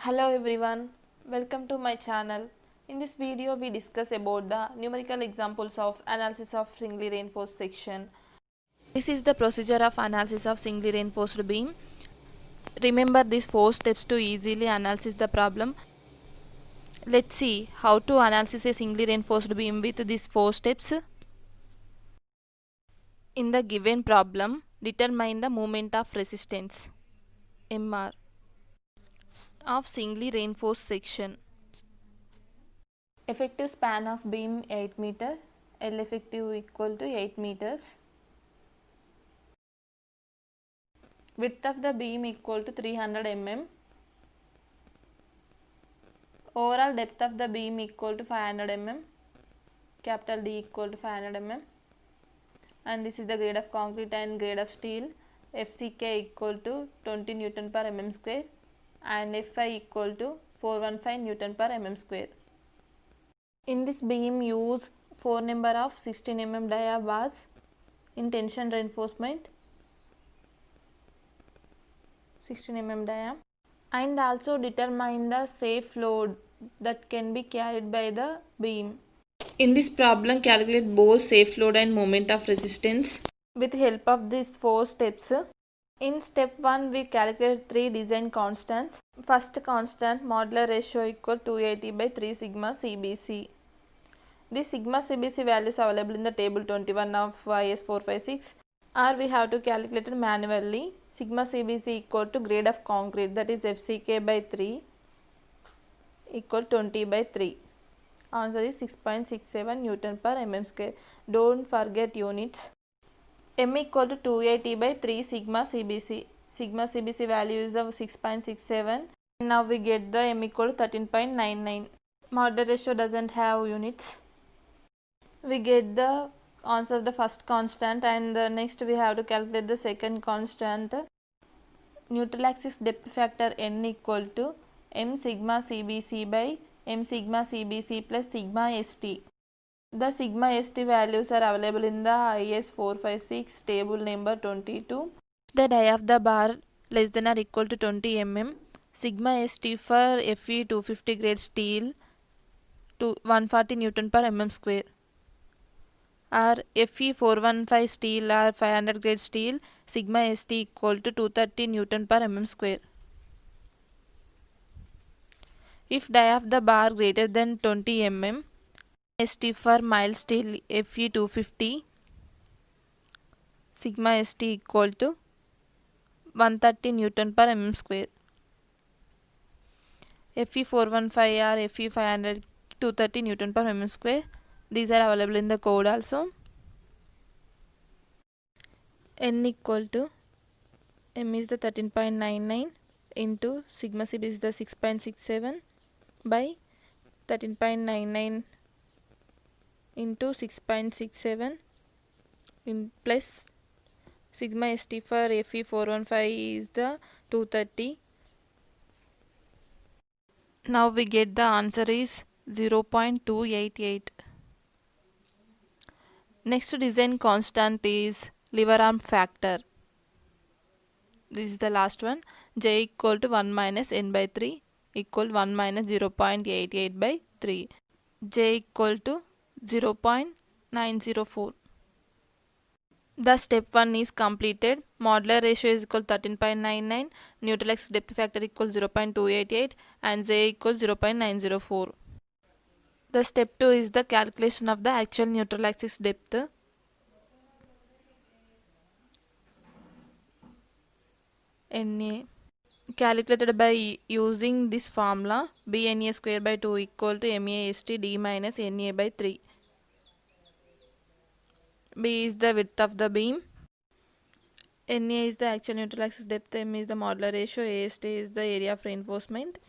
Hello everyone, welcome to my channel. In this video we discuss about the numerical examples of analysis of singly reinforced section. This is the procedure of analysis of singly reinforced beam. Remember these 4 steps to easily analyze the problem. Let's see how to analyze a singly reinforced beam with these 4 steps. In the given problem, determine the moment of resistance MR of singly reinforced section. Effective span of beam 8 meter, L effective equal to 8 meters. Width of the beam equal to 300 mm. Overall depth of the beam equal to 500 mm. Capital D equal to 500 mm. And this is the grade of concrete and grade of steel. FCK equal to 20 Newton per mm square and Fi equal to 415 Newton per mm square. In this beam use 4 number of 16 mm dia bars in tension reinforcement, 16 mm dia, and also determine the safe load that can be carried by the beam. In this problem, calculate both safe load and moment of resistance with help of these 4 steps. In step 1, we calculate 3 design constants. First constant, modular ratio equal to 280 by 3 sigma CBC. The sigma CBC values available in the table 21 of IS 456, or we have to calculate it manually. Sigma CBC equal to grade of concrete, that is FCK by 3 equal 20 by 3. Answer is 6.67 Newton per mm square. Don't forget units. M equal to 280 by 3 sigma CBC. Sigma CBC value is of 6.67. Now we get the M equal to 13.99. Modular ratio doesn't have units. We get the answer of the first constant, and next we have to calculate the second constant. Neutral axis depth factor N equal to M sigma CBC by M sigma CBC plus sigma ST. The sigma ST values are available in the IS 456 table number 22. The dia of the bar less than or equal to 20 mm. Sigma ST for Fe 250 grade steel to 140 Newton per mm square. Or Fe 415 steel or 500 grade steel, sigma ST equal to 230 Newton per mm square. If dia of the bar greater than 20 mm, ST for mild steel Fe 250, sigma ST equal to 130 Newton per mm square. Fe 415 or Fe 500 230 Newton per mm square. These are available in the code also. N equal to M is the 13.99 into sigma CB is the 6.67 by 13.99 into 6.67 in plus sigma ST for Fe 415 is the 230. Now we get the answer is 0.288. Next design constant is lever arm factor. This is the last one. J equal to 1 minus n by 3 equal 1 minus 0.88 by 3. J equal to 0.904. The step 1 is completed. Modular ratio is equal to 13.99. Neutral axis depth factor equals 0.288 and J equals 0.904. The step 2 is the calculation of the actual neutral axis depth. NA calculated by using this formula, BNA square by 2 equal to MAST D minus NA by 3. B is the width of the beam, NA is the actual neutral axis depth, M is the modular ratio, AST is the area of reinforcement.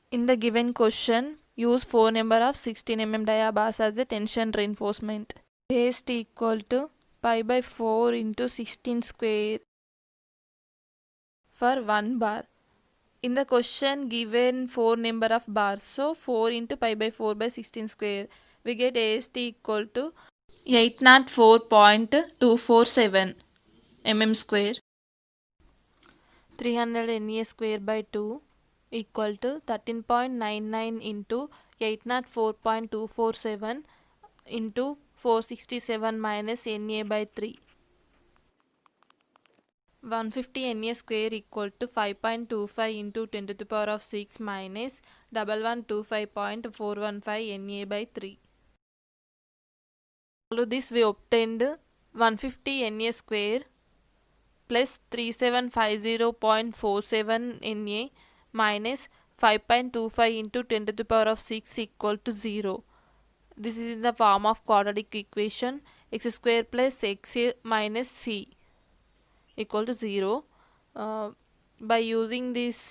In the given question, use 4 number of 16 mm dia bars as a tension reinforcement. AST equal to pi by 4 into 16 square for 1 bar. In the question given 4 number of bars, so 4 into pi by 4 by 16 square, we get AST equal to 804.247 mm square. 300 NA square by 2 equal to 13.99 into 804.247 into 467 minus Na by 3. 150 Na square equal to 5.25 into 10 to the power of 6 minus 1125.415 Na by 3. Follow this, we obtained 150 Na square plus 3750.47 Na minus 5.25 into 10 to the power of 6 equal to 0. This is in the form of quadratic equation x square plus x minus c equal to 0. By using this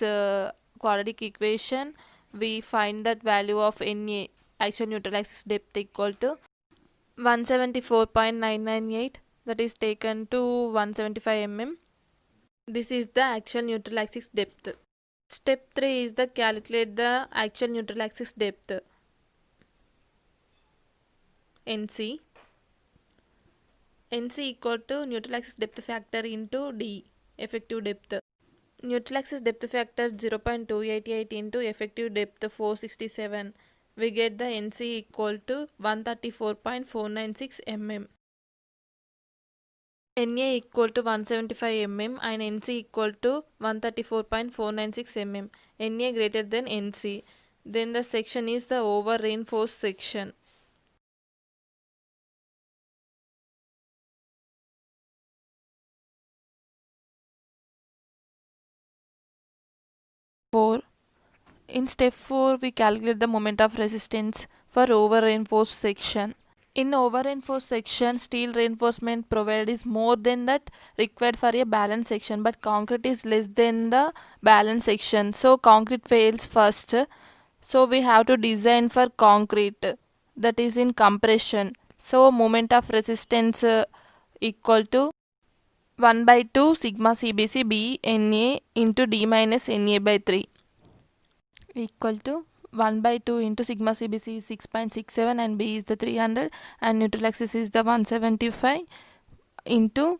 quadratic equation, we find that value of Na, actual neutral axis depth, equal to 174.998, that is taken to 175 mm. This is the actual neutral axis depth. Step 3 is the calculate the actual neutral axis depth, NC. NC equal to neutral axis depth factor into D, effective depth. Neutral axis depth factor 0.288 into effective depth 467. We get the NC equal to 134.496 mm. Na equal to 175 mm and NC equal to 134.496 mm. Na greater than NC. Then the section is the over reinforced section. In step 4, we calculate the moment of resistance for over reinforced section. In over reinforced section, steel reinforcement provided is more than that required for a balanced section, but concrete is less than the balanced section. So concrete fails first. So we have to design for concrete, that is in compression. So moment of resistance equal to 1 by 2 sigma CBC B Na into D minus Na by 3 equal to 1 by 2 into sigma CBC is 6.67 and B is the 300 and neutral axis is the 175 into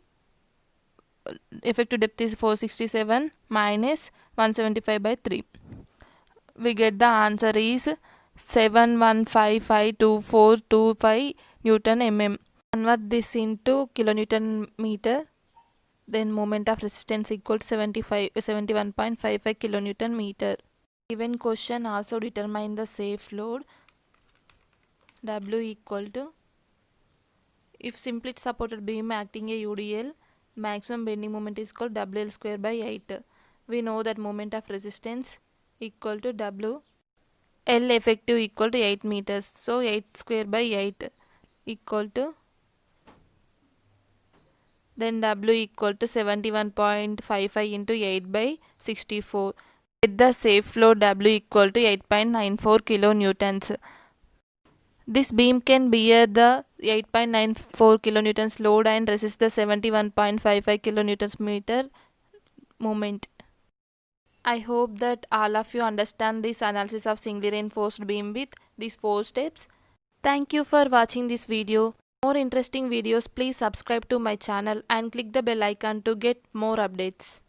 effective depth is 467 minus 175 by 3. We get the answer is 71552425 Newton mm. Convert this into kilonewton meter. Then moment of resistance equal to 71.55 kilonewton meter. Given question also determine the safe load. W equal to, if simply supported beam acting a UDL, maximum bending moment is called WL square by 8. We know that moment of resistance equal to W. L effective equal to 8 meters. So 8 square by 8 equal to, then W equal to 71.55 into 8 by 64. Get the safe load W equal to 8.94 kilonewtons. This beam can bear the 8.94 kilonewtons load and resist the 71.55 kilonewtons meter moment. I hope that all of you understand this analysis of singly reinforced beam with these 4 steps. Thank you for watching this video. For more interesting videos, please subscribe to my channel and click the bell icon to get more updates.